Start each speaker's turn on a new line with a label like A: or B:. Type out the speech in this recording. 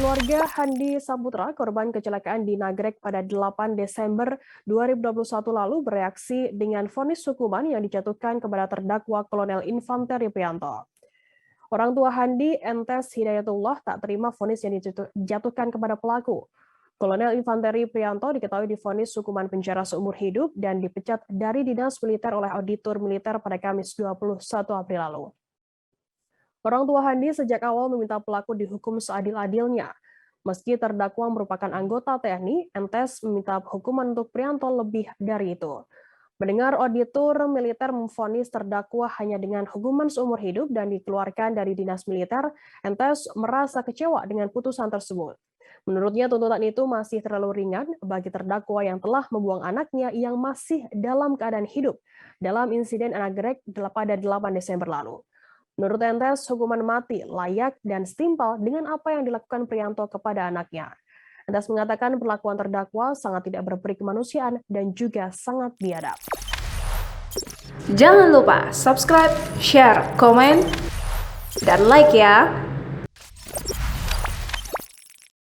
A: Keluarga Handi Saputra, korban kecelakaan di Nagrek pada 8 Desember 2021 lalu bereaksi dengan vonis hukuman yang dijatuhkan kepada terdakwa Kolonel Infanteri Prianto. Orang tua Handi, Entes Hidayatullah, tak terima vonis yang dijatuhkan kepada pelaku. Kolonel Infanteri Prianto diketahui divonis hukuman penjara seumur hidup dan dipecat dari dinas militer oleh auditor militer pada Kamis 21 April lalu. Orang tua Handi sejak awal meminta pelaku dihukum seadil-adilnya. Meski terdakwa merupakan anggota TNI, Entes meminta hukuman untuk Prianto lebih dari itu. Mendengar auditor militer memvonis terdakwa hanya dengan hukuman seumur hidup dan dikeluarkan dari dinas militer, Entes merasa kecewa dengan putusan tersebut. Menurutnya tuntutan itu masih terlalu ringan bagi terdakwa yang telah membuang anaknya yang masih dalam keadaan hidup dalam insiden Nagrek pada 8 Desember lalu. Menurut Entes, hukuman mati layak dan setimpal dengan apa yang dilakukan Prianto kepada anaknya. Entes mengatakan perlakuan terdakwa sangat tidak berperi kemanusiaan dan juga sangat biadab.
B: Jangan lupa subscribe, share, komen, dan like ya!